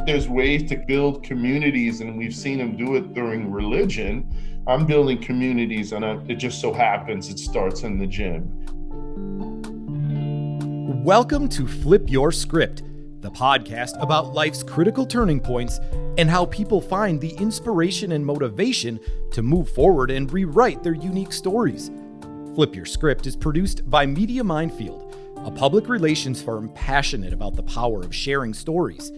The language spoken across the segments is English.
there's ways to build communities, and we've seen them do it during religion. I'm building communities, and it just so happens it starts in the gym. Welcome to Flip Your Script, the podcast about life's critical turning points and how people find the inspiration and motivation to move forward and rewrite their unique stories. Flip Your Script is produced by Media Minefield, a public relations firm passionate about the power of sharing stories.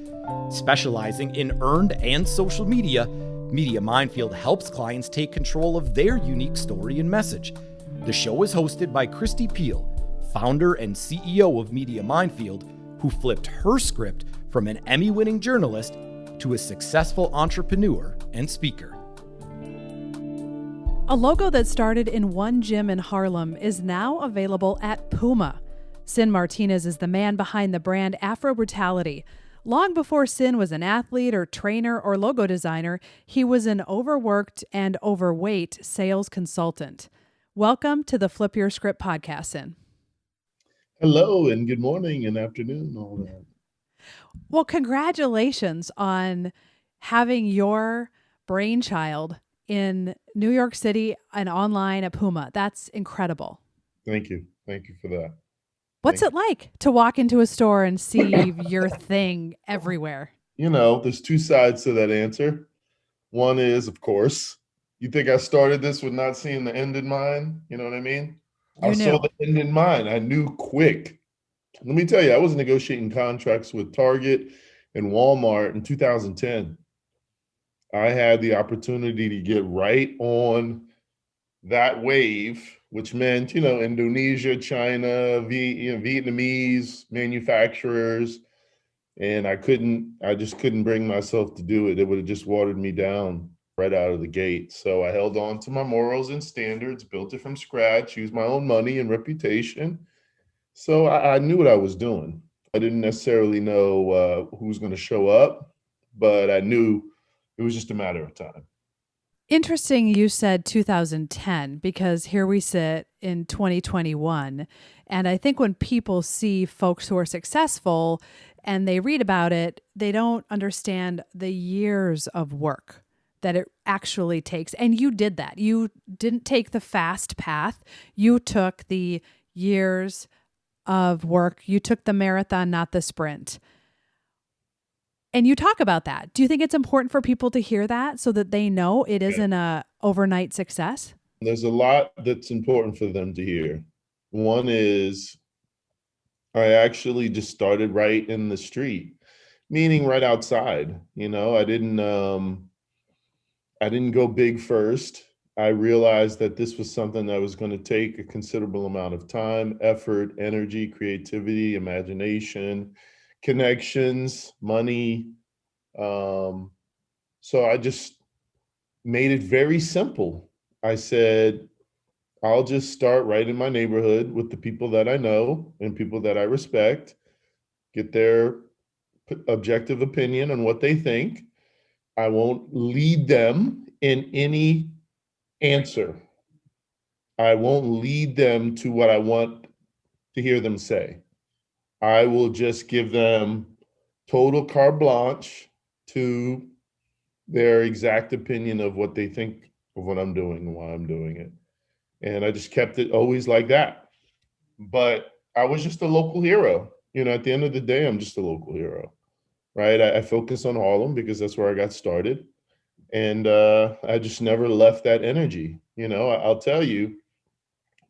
Specializing in earned and social media, Media Minefield helps clients take control of their unique story and message. The show is hosted by Christy Peel, founder and CEO of Media Minefield, who flipped her script from an Emmy-winning journalist to a successful entrepreneur and speaker. A logo that started in one gym in Harlem is now available at Puma. Syn Martinez is the man behind the brand AfroBrutality. Long before Syn was an athlete or trainer or logo designer, he was an overworked and overweight sales consultant. Welcome to the Flip Your Script podcast, Syn. Hello, and good morning and afternoon, all that. Well, congratulations on having your brainchild in New York City and online at Puma. That's incredible. Thank you. Thank you for that. What's it like to walk into a store and see your thing everywhere? You know, there's two sides to that answer. One is, of course, you think I started this with not seeing the end in mind? You know what I mean? I saw the end in mind. I knew quick. Let me tell you, I was negotiating contracts with Target and Walmart in 2010. I had the opportunity to get right on that wave, which meant, Indonesia, China, Vietnamese manufacturers. And I just couldn't bring myself to do it. It would have just watered me down right out of the gate. So I held on to my morals and standards, built it from scratch, used my own money and reputation. So I knew what I was doing. I didn't necessarily know who was going to show up, but I knew it was just a matter of time. Interesting you said 2010, because here we sit in 2021. And I think when people see folks who are successful and they read about it, they don't understand the years of work that it actually takes. And you did that. You didn't take the fast path. You took the years of work. You took the marathon, not the sprint. And you talk about that. Do you think it's important for people to hear that so that they know it isn't a overnight success? There's a lot that's important for them to hear. One is I actually just started right in the street, meaning right outside. I didn't go big first. I realized that this was something that was going to take a considerable amount of time, effort, energy, creativity, imagination, connections, money. So I just made it very simple. I said, I'll just start right in my neighborhood with the people that I know and people that I respect, get their objective opinion on what they think. I won't lead them in any answer. I won't lead them to what I want to hear them say. I will just give them total carte blanche to their exact opinion of what they think of what I'm doing and why I'm doing it. And I just kept it always like that. But I was just a local hero. At the end of the day, I'm just a local hero, right? I focus on Harlem because that's where I got started. And I just never left that energy. I'll tell you,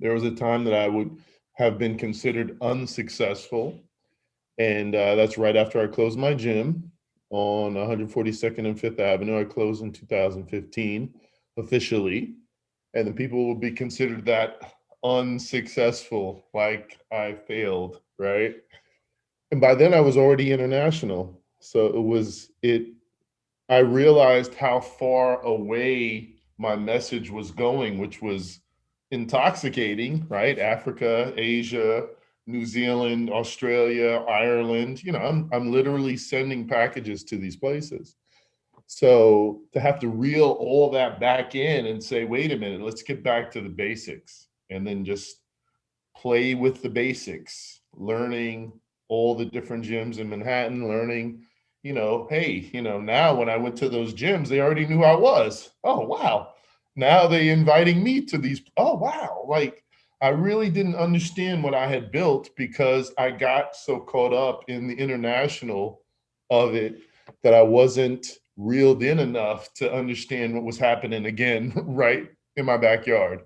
there was a time that I would have been considered unsuccessful. And that's right after I closed my gym on 142nd and 5th Avenue. I closed in 2015 officially. And then people would be considered that unsuccessful, like I failed, right? And by then I was already international. So I realized how far away my message was going, which was intoxicating, right? Africa, Asia, New Zealand, Australia, Ireland. I'm literally sending packages to these places. So to have to reel all that back in and say, wait a minute, let's get back to the basics, and then just play with the basics, learning all the different gyms in Manhattan, learning hey, now when I went to those gyms, they already knew I was. Oh, wow. Now they inviting me to these. Oh, wow. Like, I really didn't understand what I had built because I got so caught up in the international of it that I wasn't reeled in enough to understand what was happening again right in my backyard.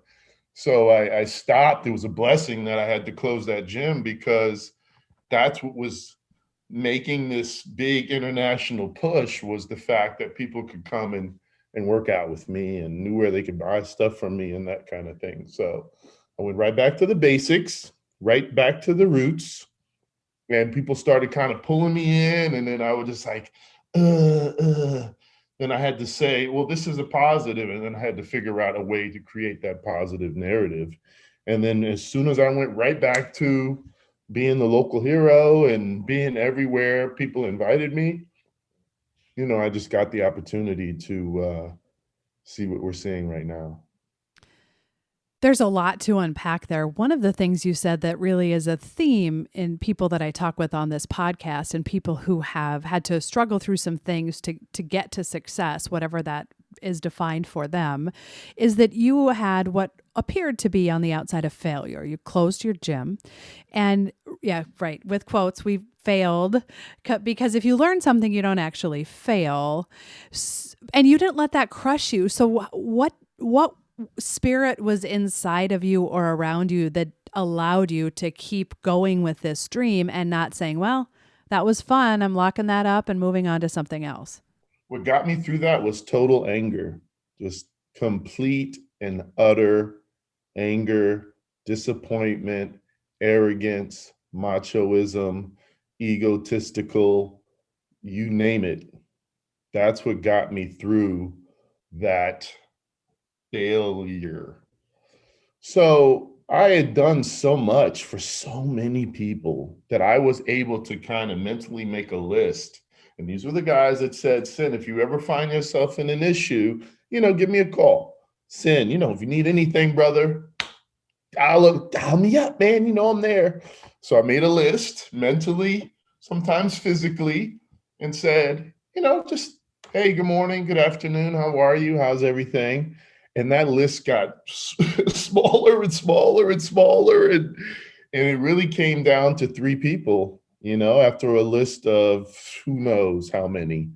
So I stopped. It was a blessing that I had to close that gym because that's what was making this big international push, was the fact that people could come and work out with me and knew where they could buy stuff from me and that kind of thing. So I went right back to the basics, right back to the roots, and people started kind of pulling me in, and then I was just like, then I had to say, well, this is a positive, and then I had to figure out a way to create that positive narrative. And then as soon as I went right back to being the local hero and being everywhere people invited me, I just got the opportunity to see what we're seeing right now. There's a lot to unpack there. One of the things you said that really is a theme in people that I talk with on this podcast, and people who have had to struggle through some things to get to success, whatever that is defined for them, is that you had what appeared to be on the outside of failure. You closed your gym, and yeah, right, with quotes, we failed, because if you learn something, you don't actually fail. And you didn't let that crush you. So what spirit was inside of you or around you that allowed you to keep going with this dream and not saying, well, that was fun, I'm locking that up and moving on to something else? What got me through that was total anger, just complete and utter anger, disappointment, arrogance, machoism, egotistical, you name it. That's what got me through that failure. So I had done so much for so many people that I was able to kind of mentally make a list. And these were the guys that said, Syn, if you ever find yourself in an issue, give me a call. Syn, if you need anything, brother, dial me up, man. I'm there. So I made a list mentally, sometimes physically, and said, just, hey, good morning, good afternoon. How are you? How's everything? And that list got smaller and smaller and smaller. And it really came down to 3 people, after a list of who knows how many,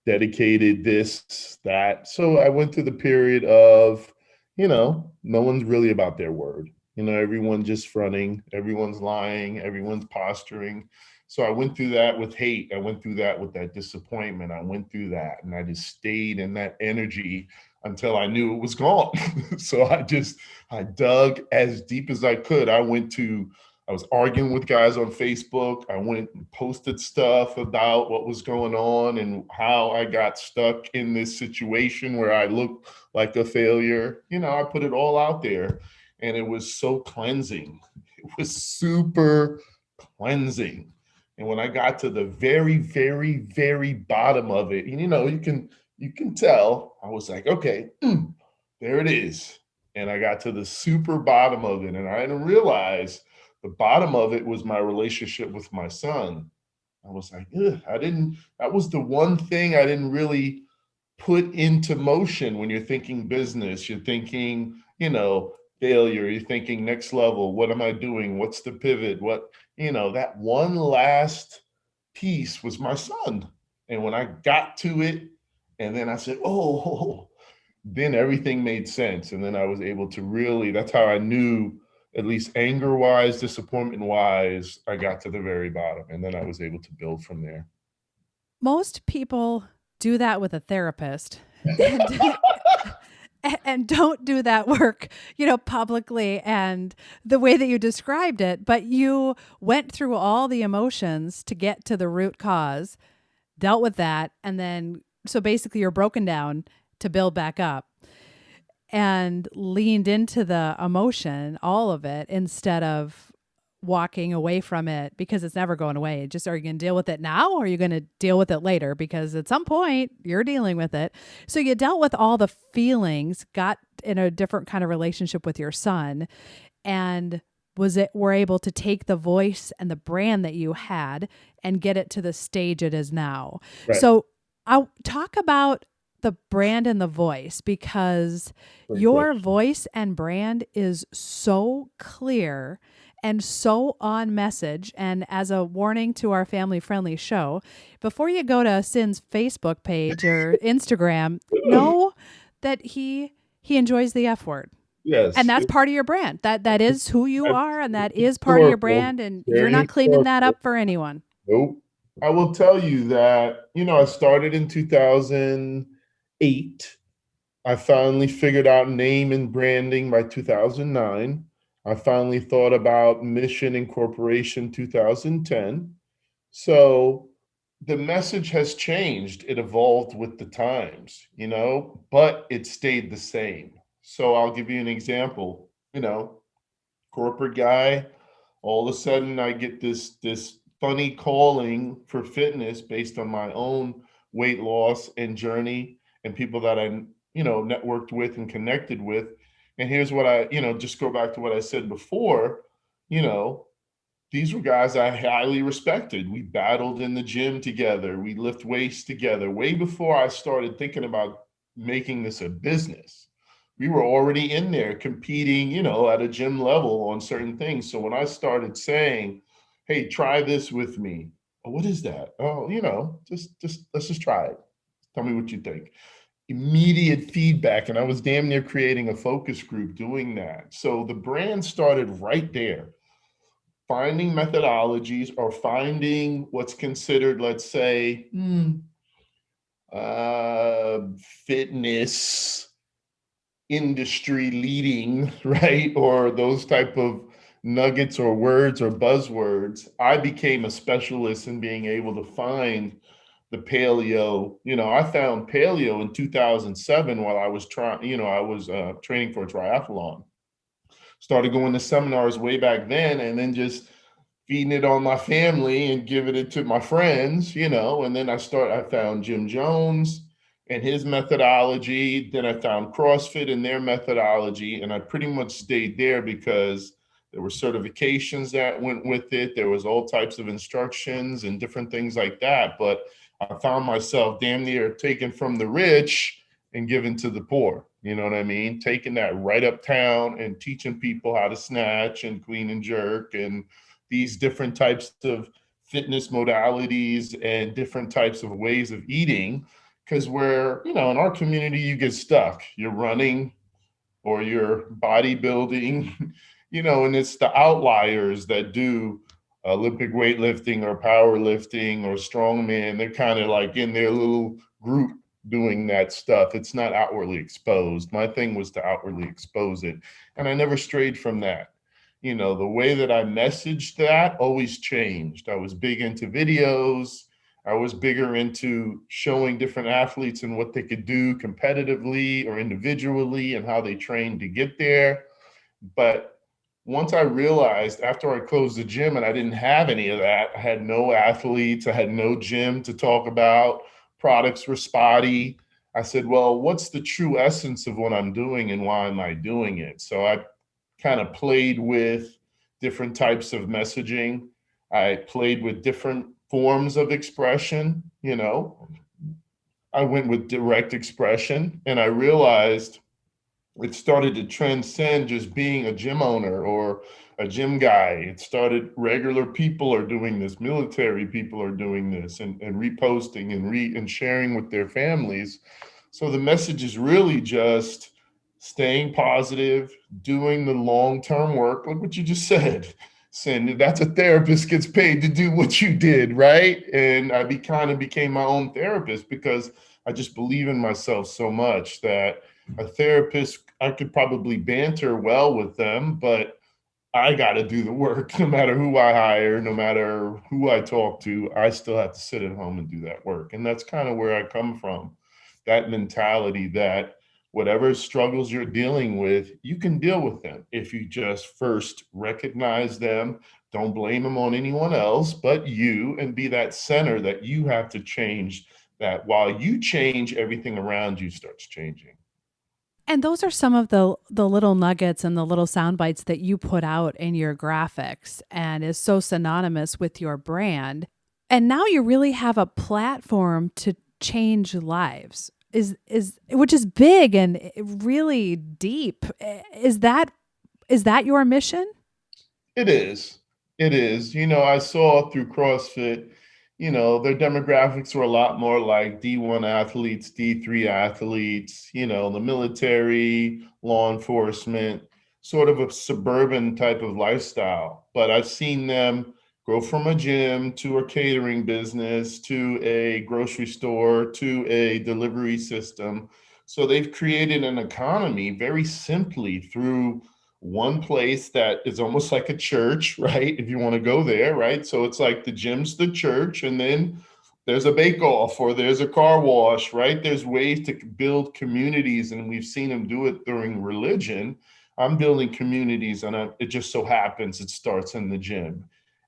dedicated this, that. So I went through the period of, no one's really about their word. Everyone's just fronting, everyone's lying, everyone's posturing. So I went through that with hate. I went through that with that disappointment. I went through that, and I just stayed in that energy until I knew it was gone. So I dug as deep as I could. I was arguing with guys on Facebook. I went and posted stuff about what was going on and how I got stuck in this situation where I looked like a failure. I put it all out there, and it was so cleansing. It was super cleansing. And when I got to the very, very, very bottom of it, and you can tell, I was like, okay, there it is. And I got to the super bottom of it, and I didn't realize the bottom of it was my relationship with my son. I was like, that was the one thing I didn't really put into motion. When you're thinking business, you're thinking, failure, you're thinking next level, what am I doing? What's the pivot? That one last piece was my son. And when I got to it, and then I said, oh, then everything made sense. And then I was able to really, that's how I knew, at least anger wise, disappointment wise, I got to the very bottom. And then I was able to build from there. Most people do that with a therapist. And don't do that work, publicly and the way that you described it. But you went through all the emotions to get to the root cause, dealt with that, and then, so basically you're broken down to build back up, and leaned into the emotion, all of it, instead of walking away from it, because it's never going away. Just, are you going to deal with it now, or are you going to deal with it later? Because at some point you're dealing with it. So you dealt with all the feelings, got in a different kind of relationship with your son, and were able to take the voice and the brand that you had and get it to the stage it is now. Right. So I'll talk about the brand and the voice, because Great your question. voice and brand is so clear and so on message. And as a warning to our family friendly show, before you go to Syn's Facebook page or Instagram, know that he enjoys the F word. And Yes. that's part of your brand. That is who you are, and that is part of your Historical, brand, and you're very not cleaning that historical. up for anyone. Nope. I will tell you that, I started in 2008. I finally figured out name and branding by 2009. I finally thought about mission incorporation 2010. So the message has changed. It evolved with the times, but it stayed the same. So I'll give you an example, corporate guy, all of a sudden I get this funny calling for fitness based on my own weight loss and journey and people that I networked with and connected with. And here's what I just go back to what I said before. you know these were guys I highly respected. We battled in the gym together, we lift weights together way before I started thinking about making this a business. We were already in there competing, at a gym level on certain things. So when I started saying, hey, try this with me. Oh, what is that? Oh, just let's just try it. Tell me what you think. Immediate feedback. And I was damn near creating a focus group doing that. So the brand started right there. Finding methodologies or finding what's considered, let's say, fitness industry leading, right? Or those type of nuggets or words or buzzwords. I became a specialist in being able to find the paleo. I found paleo in 2007 while I was training for a triathlon. Started going to seminars way back then, and then just feeding it on my family and giving it to my friends, and then I found Jim Jones and his methodology. Then I found CrossFit and their methodology, and I pretty much stayed there because there were certifications that went with it. There was all types of instructions and different things like that. But I found myself damn near taken from the rich and given to the poor. You know what I mean? Taking that right uptown and teaching people how to snatch and clean and jerk and these different types of fitness modalities and different types of ways of eating. Because in our community, you get stuck. You're running or you're bodybuilding, and it's the outliers that do Olympic weightlifting or powerlifting or strongman. They're kind of like in their little group doing that stuff. It's not outwardly exposed. My thing was to outwardly expose it. And I never strayed from that. The way that I messaged that always changed. I was big into videos. I was bigger into showing different athletes and what they could do competitively or individually and how they trained to get there. But once I realized after I closed the gym and I didn't have any of that, I had no athletes, I had no gym to talk about, products were spotty. I said, well, what's the true essence of what I'm doing and why am I doing it? So I kind of played with different types of messaging. I played with different forms of expression. I went with direct expression, and I realized it started to transcend just being a gym owner or a gym guy. It started regular people are doing this, military people are doing this, and reposting and sharing with their families. So the message is really just staying positive, doing the long-term work, like what you just said. Syn, that's a therapist gets paid to do what you did, right? And I kind of became my own therapist because I just believe in myself so much that a therapist, I could probably banter well with them, but I got to do the work. No matter who I hire, no matter who I talk to, I still have to sit at home and do that work. And that's kind of where I come from, that mentality that whatever struggles you're dealing with, you can deal with them if you just first recognize them. Don't blame them on anyone else but you, and be that center that you have to change. That while you change, everything around you starts changing. And those are some of the little nuggets and the little sound bites that you put out in your graphics and is so synonymous with your brand. And now you really have a platform to change lives. Is which is big and really deep. Is that your mission? It is. It is. I saw through CrossFit, their demographics were a lot more like D1 athletes, D3 athletes, the military, law enforcement, sort of a suburban type of lifestyle. But I've seen them go from a gym to a catering business to a grocery store to a delivery system. So they've created an economy very simply through one place that is almost like a church, right? If you want to go there, right? So it's like the gym's the church, and then there's a bake off or there's a car wash, right? There's ways to build communities, and we've seen them do it during religion. I'm building communities, and it just so happens it starts in the gym.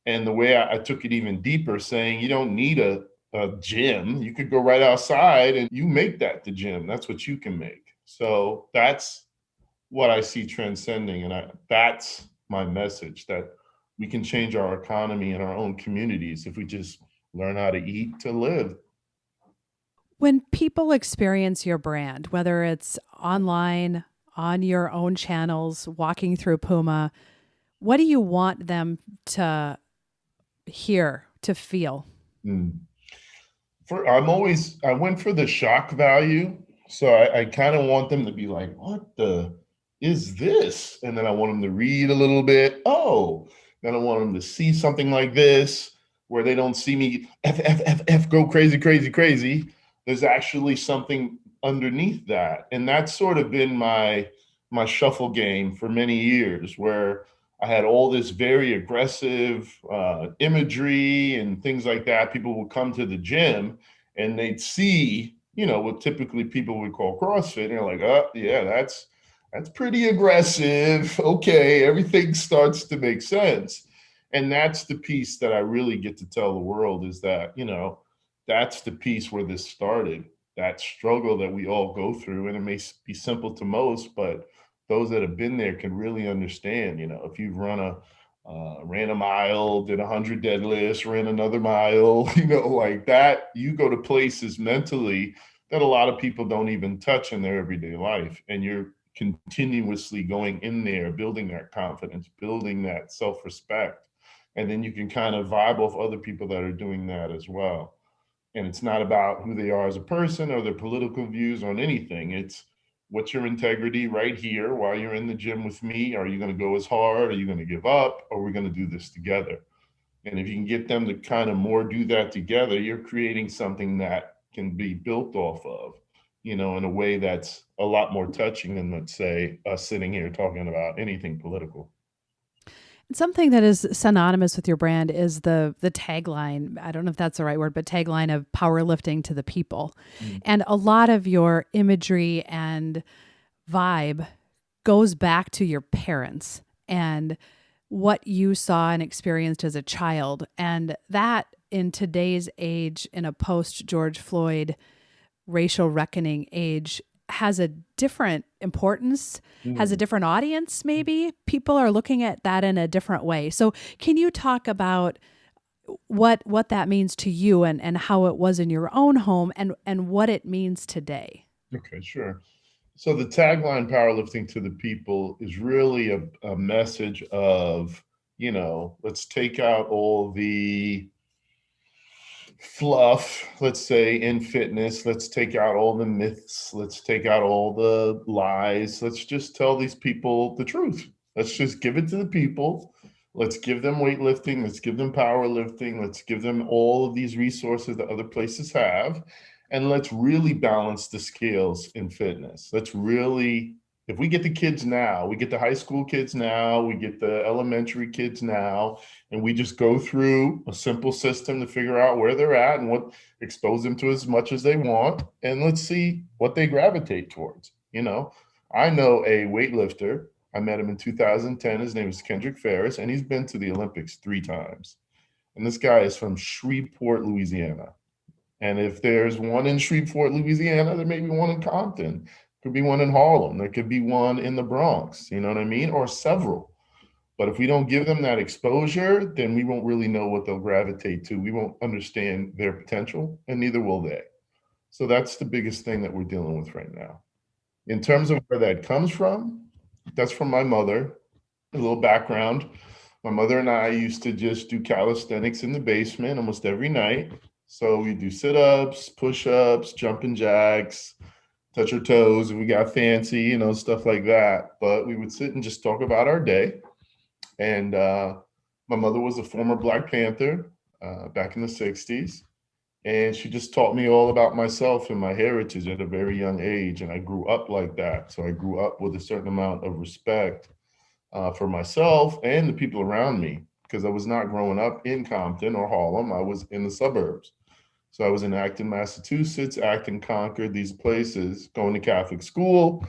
And the way I took it even deeper, saying you don't need a gym. You could go right outside and you make that the gym. That's what you can make. So that's what I see transcending. And that's my message, that we can change our economy and our own communities if we just learn how to eat to live. When people experience your brand, whether it's online, on your own channels, walking through Puma, what do you want them to hear, to feel? Mm. I went for the shock value. So I kind of want them to be like, what the is this? And then I want them to read a little bit. Oh, then I want them to see something like this where they don't see me F, go crazy, crazy, crazy. There's actually something underneath that. And that's sort of been my shuffle game for many years, where I had all this very aggressive imagery and things like that. People would come to the gym and they'd see, what typically people would call CrossFit. And they're like, oh, yeah, that's pretty aggressive. Okay, everything starts to make sense. And that's the piece that I really get to tell the world, is that, that's the piece where this started, that struggle that we all go through. And it may be simple to most, but those that have been there can really understand. If you've ran a mile, did 100 deadlifts, ran another mile, like that, you go to places mentally that a lot of people don't even touch in their everyday life. And you're continuously going in there, building that confidence, building that self-respect. And then you can kind of vibe off other people that are doing that as well. And it's not about who they are as a person or their political views on anything. It's what's your integrity right here while you're in the gym with me? Are you going to go as hard? Are you going to give up? Or are we going to do this together? And if you can get them to kind of more do that together, you're creating something that can be built off of, in a way that's a lot more touching than, let's say, us sitting here talking about anything political. Something that is synonymous with your brand is the tagline. I don't know if that's the right word, but tagline of powerlifting to the people. Mm. And a lot of your imagery and vibe goes back to your parents and what you saw and experienced as a child. And that, in today's age, in a post George Floyd racial reckoning age, has a different importance, has a different audience. Maybe people are looking at that in a different way. So can you talk about what that means to you, and how it was in your own home, and what it means today? Okay, sure. So the tagline, powerlifting to the people, is really a message of, let's take out all the fluff, let's say, in fitness. Let's take out all the myths. Let's take out all the lies. Let's just tell these people the truth. Let's just give it to the people. Let's give them weightlifting. Let's give them powerlifting. Let's give them all of these resources that other places have. And let's really balance the scales in fitness. Let's really, if we get the kids now, we get the high school kids now, we get the elementary kids now, and we just go through a simple system to figure out where they're at and what, expose them to as much as they want, and let's see what they gravitate towards. I know a weightlifter. I met him in 2010. His name is Kendrick Ferris, and he's been to the Olympics 3 times. And this guy is from Shreveport, Louisiana. And if there's one in Shreveport, Louisiana, there may be one in Compton, Could be one in Harlem. There could be one in the Bronx, you know what I mean? Or several. But if we don't give them that exposure, then we won't really know what they'll gravitate to. We won't understand their potential, and neither will they. So that's the biggest thing that we're dealing with right now. In terms of where that comes from, that's from my mother. A little background. My mother and I used to just do calisthenics in the basement almost every night. So we do sit-ups, push-ups, jumping jacks, touch our toes if we got fancy, stuff like that. But we would sit and just talk about our day. And my mother was a former Black Panther back in the 60s. And she just taught me all about myself and my heritage at a very young age. And I grew up like that. So I grew up with a certain amount of respect for myself and the people around me, because I was not growing up in Compton or Harlem. I was in the suburbs. So I was in Acton, Massachusetts, Acton, Concord, these places, going to Catholic school.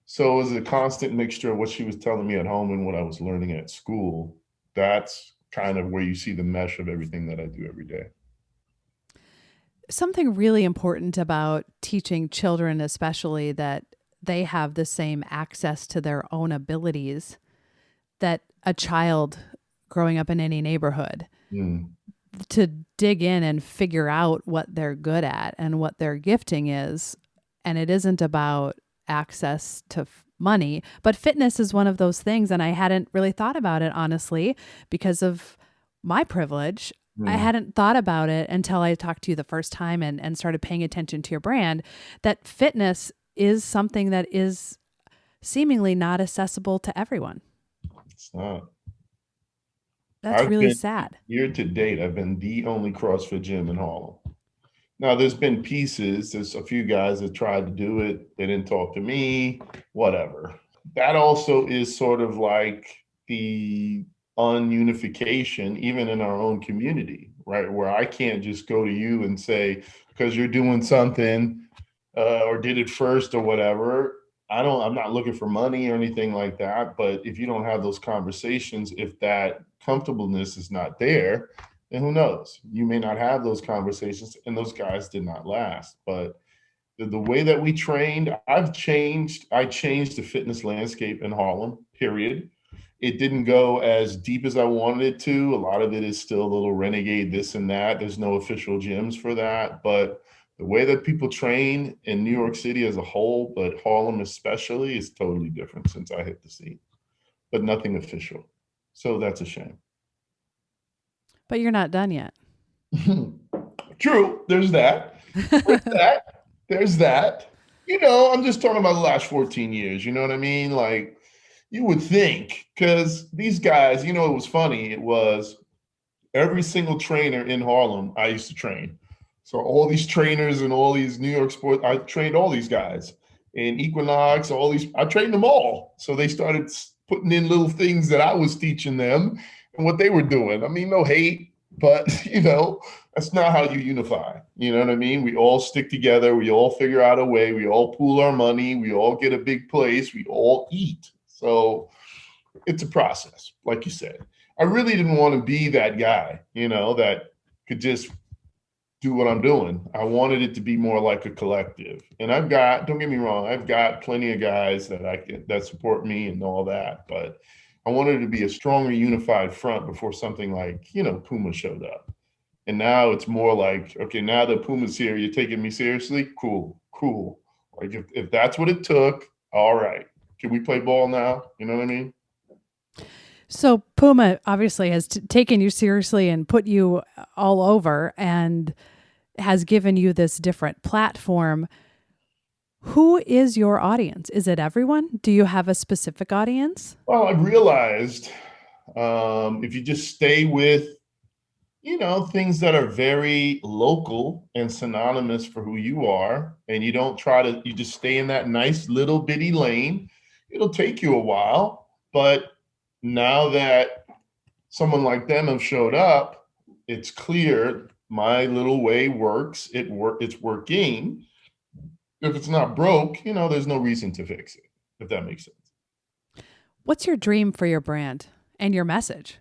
So it was a constant mixture of what she was telling me at home and what I was learning at school. That's kind of where you see the mesh of everything that I do every day. Something really important about teaching children, especially, that they have the same access to their own abilities that a child growing up in any neighborhood, to dig in and figure out what they're good at and what their gifting is. And it isn't about access to money, but fitness is one of those things. And I hadn't really thought about it, honestly, because of my privilege. I hadn't thought about it until I talked to you the first time and started paying attention to your brand, that fitness is something that is seemingly not accessible to everyone. It's not. That's really sad. Year to date, I've been the only CrossFit gym in Harlem. Now, there's been pieces. There's a few guys that tried to do it. They didn't talk to me, whatever. That also is sort of like the ununification, even in our own community, right? Where I can't just go to you and say, because you're doing something or did it first or whatever. I'm not looking for money or anything like that. But if you don't have those conversations, if that comfortableness is not there, then who knows? You may not have those conversations, and those guys did not last. But the way that we trained, I changed the fitness landscape in Harlem, period. It didn't go as deep as I wanted it to. A lot of it is still a little renegade, this and that. There's no official gyms for that. But the way that people train in New York City as a whole, but Harlem especially, is totally different since I hit the scene. But nothing official. So that's a shame. But you're not done yet. True. There's that. There's that. I'm just talking about the last 14 years. You know what I mean? Like, you would think, because these guys, it was funny. It was every single trainer in Harlem I used to train. So all these trainers and all these New York sports, I trained all these guys. And Equinox, I trained them all. So they started putting in little things that I was teaching them and what they were doing. I mean, no hate, but that's not how you unify. You know what I mean? We all stick together. We all figure out a way. We all pool our money. We all get a big place. We all eat. So it's a process, like you said. I really didn't want to be that guy, that could just do what I'm doing. I wanted it to be more like a collective. And don't get me wrong, I've got plenty of guys that support me and all that, but I wanted it to be a stronger, unified front before something like, Puma showed up. And now it's more like, okay, now that Puma's here, you're taking me seriously? Cool. Like if that's what it took, all right. Can we play ball now? You know what I mean? So Puma obviously has taken you seriously and put you all over and has given you this different platform. Who is your audience? Is it everyone? Do you have a specific audience? Well, I've realized if you just stay with, things that are very local and synonymous for who you are, and you don't you just stay in that nice little bitty lane, it'll take you a while. But now that someone like them have showed up, it's clear my little way works. It's working. If it's not broke, there's no reason to fix it, if that makes sense. What's your dream for your brand and your message?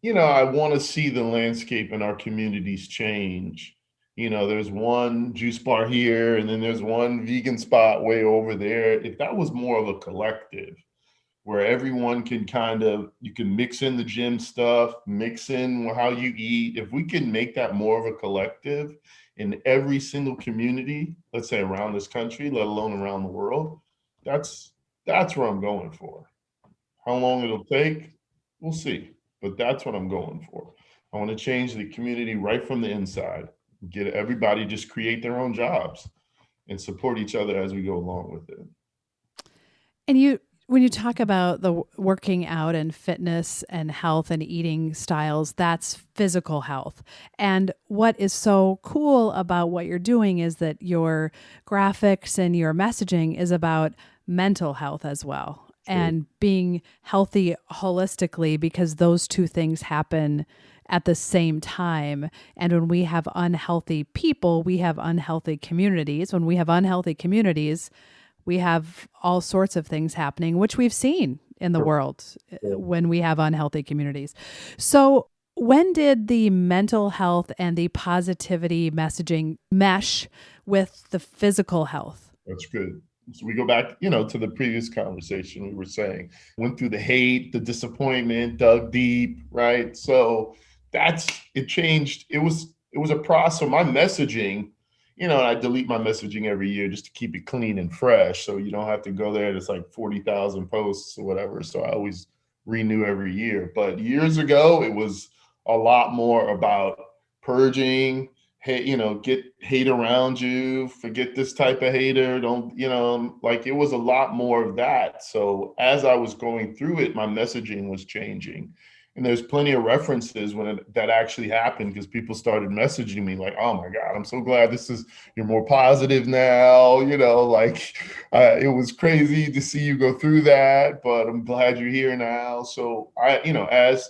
I want to see the landscape in our communities change There's one juice bar here, and then there's one vegan spot way over there. If that was more of a collective where everyone can you can mix in the gym stuff, mix in how you eat. If we can make that more of a collective in every single community, let's say around this country, let alone around the world, that's where I'm going for. How long it'll take, we'll see. But that's what I'm going for. I want to change the community right from the inside. Get everybody just create their own jobs and support each other as we go along with it. And when you talk about the working out and fitness and health and eating styles, that's physical health. And what is so cool about what you're doing is that your graphics and your messaging is about mental health as well. And being healthy holistically, because those two things happen at the same time. And when we have unhealthy people, we have unhealthy communities. When we have unhealthy communities, we have all sorts of things happening, which we've seen in the world when we have unhealthy communities. So when did the mental health and the positivity messaging mesh with the physical health? That's good. So we go back, to the previous conversation we were saying, went through the hate, the disappointment, dug deep, right? So it changed. It was a process. So my messaging, I delete my messaging every year just to keep it clean and fresh. So you don't have to go there. It's like 40,000 posts or whatever. So I always renew every year. But years ago, it was a lot more about purging, get hate around you, forget this type of hater. Don't, it was a lot more of that. So as I was going through it, my messaging was changing. And there's plenty of references when that actually happened, because people started messaging me like, oh my God, I'm so glad you're more positive now. It was crazy to see you go through that, but I'm glad you're here now. So as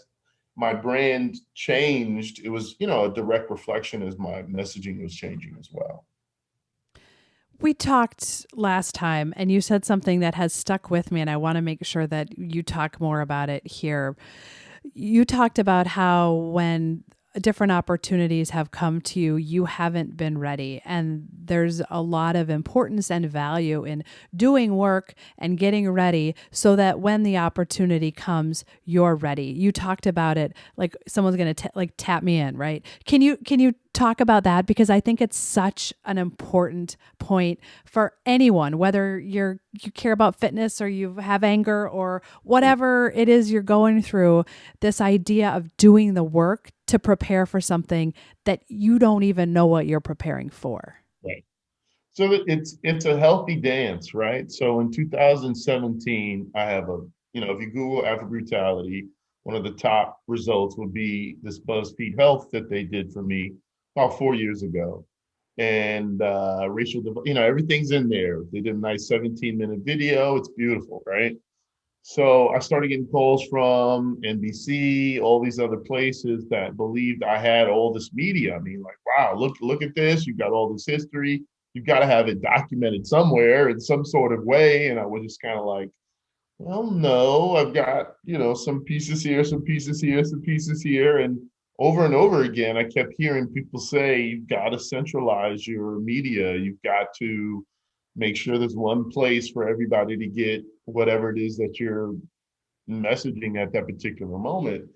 my brand changed, it was, a direct reflection as my messaging was changing as well. We talked last time and you said something that has stuck with me, and I want to make sure that you talk more about it here. You talked about how when different opportunities have come to you, you haven't been ready. And there's a lot of importance and value in doing work and getting ready so that when the opportunity comes, you're ready. You talked about it like someone's going to tap me in, right? Can you talk about that? Because I think it's such an important point for anyone, whether you care about fitness or you have anger or whatever it is you're going through, this idea of doing the work to prepare for something that you don't even know what you're preparing for. Right. So it's a healthy dance, right? So in 2017, I have if you Google AfroBrutality, one of the top results would be this BuzzFeed Health that they did for me about 4 years ago. And racial, everything's in there. They did a nice 17-minute video. It's beautiful, right? So I started getting calls from NBC, all these other places that believed I had all this media. I mean, like, wow, look at this. You've got all this history. You've got to have it documented somewhere in some sort of way. And I was just kind of like, well, no, I've got, some pieces here, some pieces here, some pieces here. And over again, I kept hearing people say, you've got to centralize your media. You've got to make sure there's one place for everybody to get whatever it is that you're messaging at that particular moment.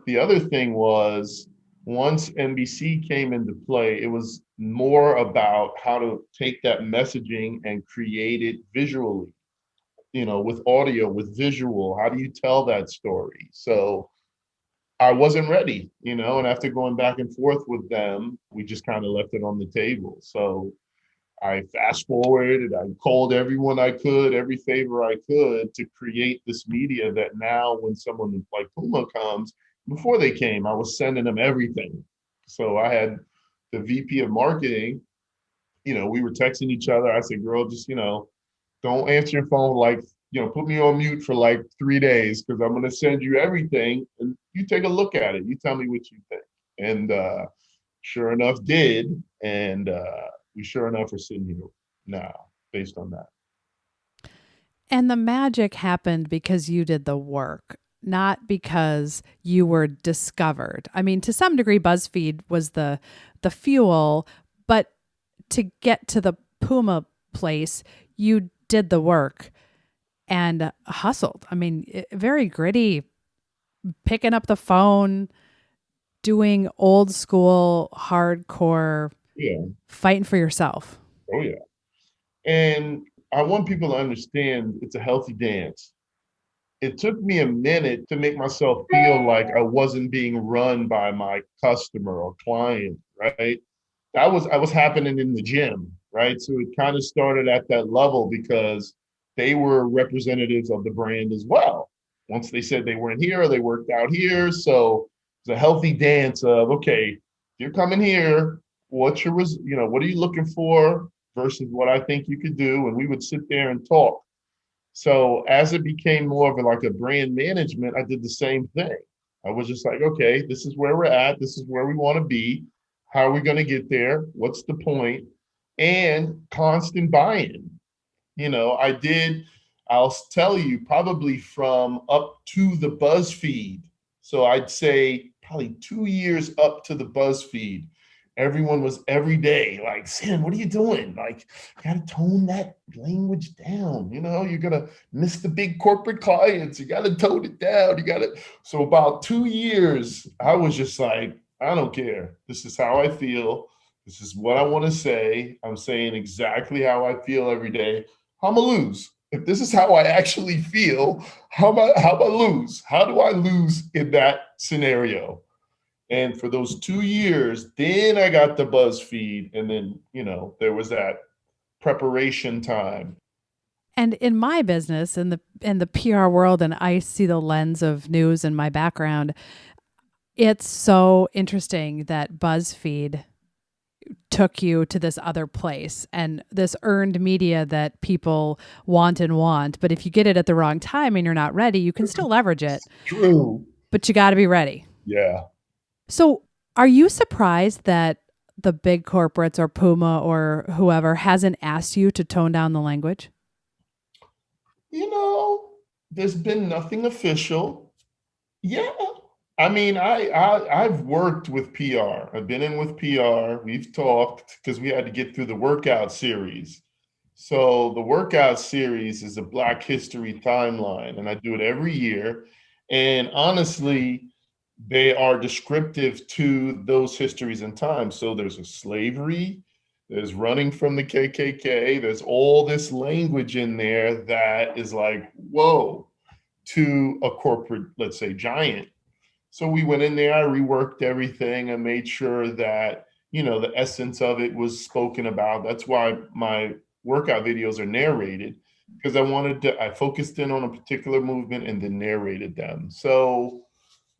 The other thing was, once NBC came into play, it was more about how to take that messaging and create it visually, with audio, with visual. How do you tell that story? So I wasn't ready, and after going back and forth with them, we just kind of left it on the table. So I fast forwarded, I called everyone I could, every favor I could to create this media that now when someone like Puma comes, before they came, I was sending them everything. So I had the VP of marketing, we were texting each other. I said, girl, just, don't answer your phone, put me on mute for like 3 days, because I'm going to send you everything and you take a look at it. You tell me what you think. And sure enough did. And we sure enough are sitting here now based on that. And the magic happened because you did the work, not because you were discovered. I mean, to some degree, BuzzFeed was the fuel, But to get to the Puma place, you did the work and hustled. I mean, very gritty, picking up the phone, doing old school, hardcore, Yeah. fighting for yourself. Oh, yeah. And I want people to understand it's a healthy dance. It took me a minute to make myself feel like I wasn't being run by my customer or client, right? I was happening in the gym, right? So it kind of started at that level because they were representatives of the brand as well. Once they said they weren't here, they worked out here. So it's a healthy dance of, okay, you're coming here, what's your, what are you looking for versus what I think you could do? And we would sit there and talk. So as it became more of like a brand management, I did the same thing. I was just like, okay, this is where we're at. This is where we want to be. How are we going to get there? What's the point? And constant buy-in. I'll tell you, probably from up to the BuzzFeed. So I'd say probably 2 years up to the BuzzFeed. Everyone was every day like, Syn, what are you doing? Like, you got to tone that language down. You're going to miss the big corporate clients. You got to tone it down. So about 2 years, I was just like, I don't care. This is how I feel. This is what I want to say. I'm saying exactly how I feel every day. I'm going to lose. If this is how I actually feel, how about I lose? How do I lose in that scenario? And for those 2 years, then I got the BuzzFeed. And then, there was that preparation time. And in my business, in the PR world, and I see the lens of news in my background, it's so interesting that BuzzFeed took you to this other place and this earned media that people want and want. But if you get it at the wrong time and you're not ready, you can still leverage it. True. But you got to be ready. Yeah. So are you surprised that the big corporates or Puma or whoever hasn't asked you to tone down the language? There's been nothing official. Yeah. I mean, I've worked with PR. I've been in with PR. We've talked because we had to get through the workout series. So the workout series is a Black History timeline, and I do it every year. And honestly, they are descriptive to those histories and times. So there's a slavery, there's running from the KKK, there's all this language in there that is like, whoa, to a corporate, let's say, giant. So we went in there, I reworked everything and made sure that, the essence of it was spoken about. That's why my workout videos are narrated, because I focused in on a particular movement and then narrated them. So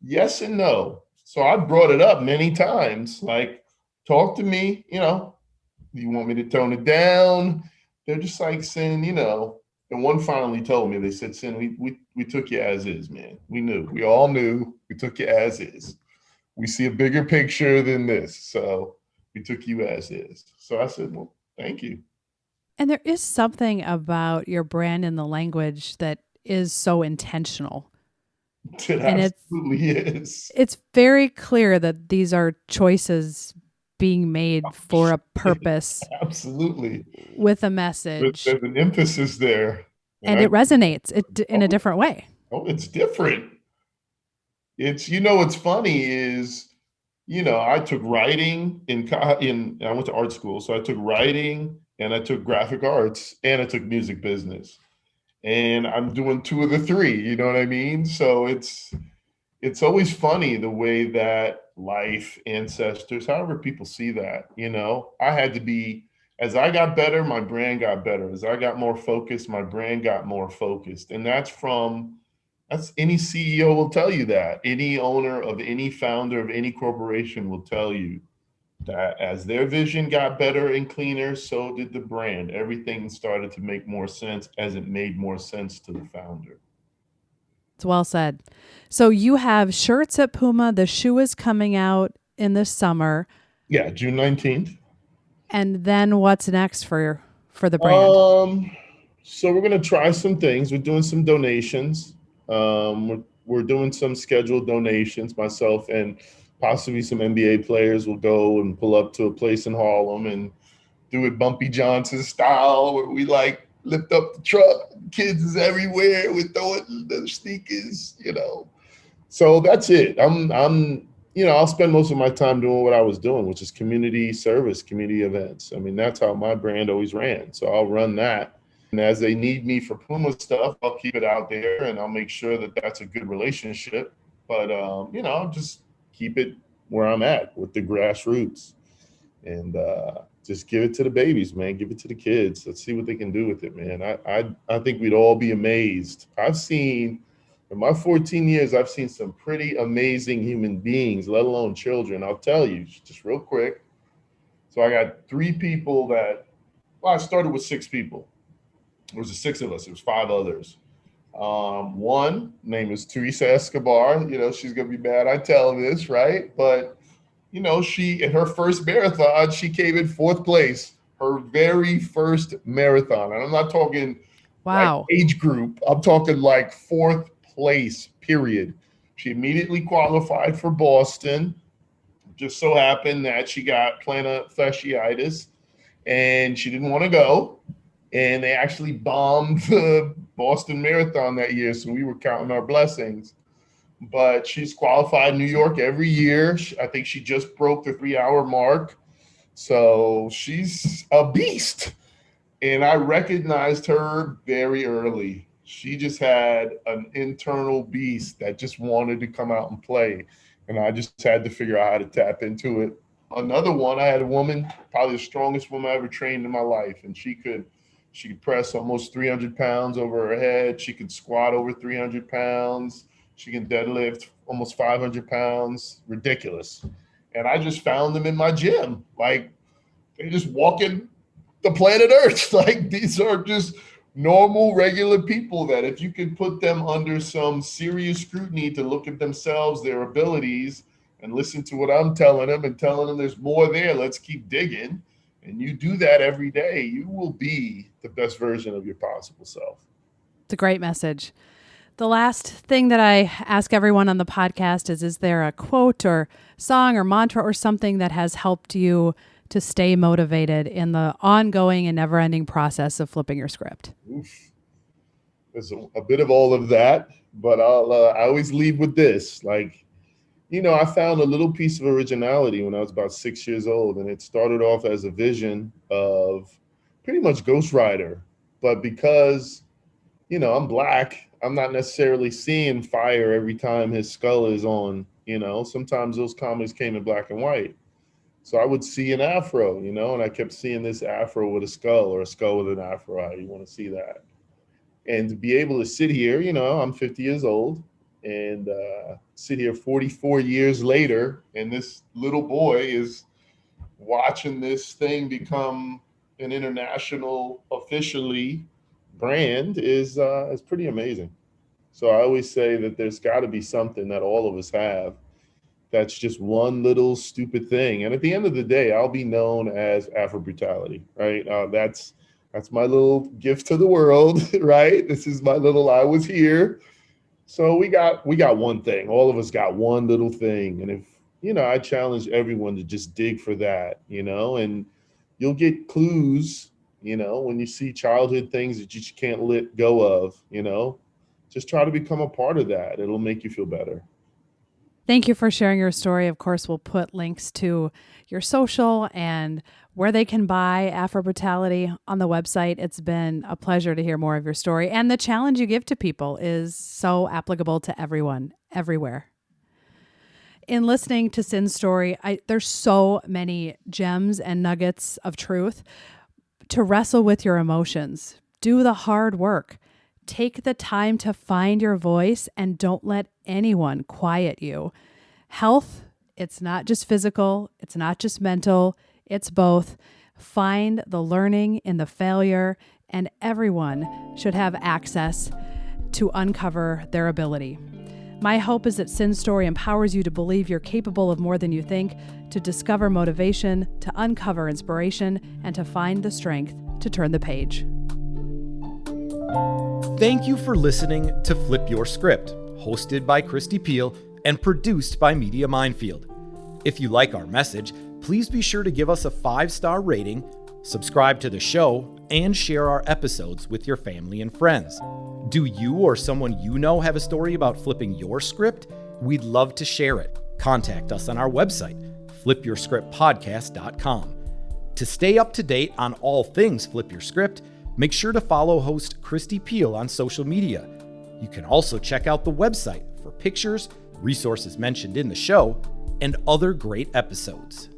yes and no. So I brought it up many times, like, talk to me, you want me to tone it down? They're just like saying, and one finally told me, they said, Syn, we took you as is, man. We all knew we took you as is. We see a bigger picture than this. So we took you as is. So I said, well, thank you. And there is something about your brand and the language that is so intentional. It and absolutely is. It's very clear that these are choices being made for a purpose. Absolutely. With a message. There's an emphasis there. And it resonates in a different way. Oh, it's different. What's funny is, I took writing I went to art school. So I took writing and I took graphic arts and I took music business. And I'm doing two of the three, you know what I mean? So it's always funny the way that life, ancestors, however people see that, I had to be, as I got better, my brand got better. As I got more focused, my brand got more focused. And that's any CEO will tell you that. Any owner of any founder of any corporation will tell you that as their vision got better and cleaner, so did the brand. Everything started to make more sense as it made more sense to the founder. It's well said. So you have shirts at Puma. The shoe is coming out in the summer. Yeah, June 19th. And then what's next for the brand? So we're going to try some things. We're doing some donations. We're doing some scheduled donations, myself and possibly some NBA players will go and pull up to a place in Harlem and do it Bumpy Johnson style, where we like lift up the truck, kids is everywhere, we're throwing the sneakers, So that's it. I'll spend most of my time doing what I was doing, which is community service, community events. I mean, that's how my brand always ran. So I'll run that. And as they need me for Puma stuff, I'll keep it out there and I'll make sure that that's a good relationship. But, I'll just keep it where I'm at with the grassroots and just give it to the babies, man. Give it to the kids. Let's see what they can do with it, man. I think we'd all be amazed. In my 14 years, I've seen some pretty amazing human beings, let alone children. I'll tell you, just real quick. So I got 3 people I started with 6 people. It was the 6 of us. It was 5 others. One name is Teresa Escobar. She's going to be mad I tell this, right? But, she, in her first marathon, she came in 4th place, her very first marathon. And I'm not talking wow, age group. I'm talking like 4th place, period. She immediately qualified for Boston. Just so happened that she got plantar fasciitis and she didn't want to go. And they actually bombed the Boston Marathon that year. So we were counting our blessings. But she's qualified New York every year. I think she just broke the 3-hour mark. So she's a beast. And I recognized her very early. She just had an internal beast that just wanted to come out and play. And I just had to figure out how to tap into it. Another one, I had a woman, probably the strongest woman I ever trained in my life. And she could press almost 300 pounds over her head. She could squat over 300 pounds. She can deadlift almost 500 pounds. Ridiculous. And I just found them in my gym. Like, they're just walking the planet Earth. Like, these are just normal, regular people that if you could put them under some serious scrutiny to look at themselves, their abilities, and listen to what I'm telling them and telling them there's more there, let's keep digging. And you do that every day, you will be the best version of your possible self. it's a great message. The last thing that I ask everyone on the podcast is there a quote or song or mantra or something that has helped you to stay motivated in the ongoing and never-ending process of flipping your script? Oof. There's a bit of all of that, but I always leave with this. Like, I found a little piece of originality when I was about 6 years old, and it started off as a vision of pretty much Ghost Rider. But because, I'm Black, I'm not necessarily seeing fire every time his skull is on, Sometimes those comics came in black and white. So I would see an afro, and I kept seeing this afro with a skull or a skull with an afro. How you want to see that? And to be able to sit here, I'm 50 years old and sit here 44 years later, and this little boy is watching this thing become an international, officially brand is pretty amazing. So I always say that there's got to be something that all of us have that's just one little stupid thing. And at the end of the day, I'll be known as AfroBrutality, right? That's my little gift to the world, right? This is my little I was here. So we got one thing. All of us got one little thing. And if, I challenge everyone to just dig for that, and you'll get clues, when you see childhood things that you just can't let go of, just try to become a part of that. It'll make you feel better. Thank you for sharing your story. Of course, we'll put links to your social and where they can buy AfroBrutality on the website. It's been a pleasure to hear more of your story. And the challenge you give to people is so applicable to everyone, everywhere. In listening to Syn's story, there's so many gems and nuggets of truth. To wrestle with your emotions, do the hard work. Take the time to find your voice and don't let anyone quiet you. Health, it's not just physical, it's not just mental, it's both. Find the learning in the failure, and everyone should have access to uncover their ability. My hope is that Syn's story empowers you to believe you're capable of more than you think, to discover motivation, to uncover inspiration, and to find the strength to turn the page. Thank you for listening to Flip Your Script, hosted by Christy Peel and produced by Media Minefield. If you like our message, please be sure to give us a 5-star rating, subscribe to the show, and share our episodes with your family and friends. Do you or someone you know have a story about flipping your script? We'd love to share it. Contact us on our website, flipyourscriptpodcast.com. To stay up to date on all things Flip Your Script, make sure to follow host Christy Peel on social media. You can also check out the website for pictures, resources mentioned in the show, and other great episodes.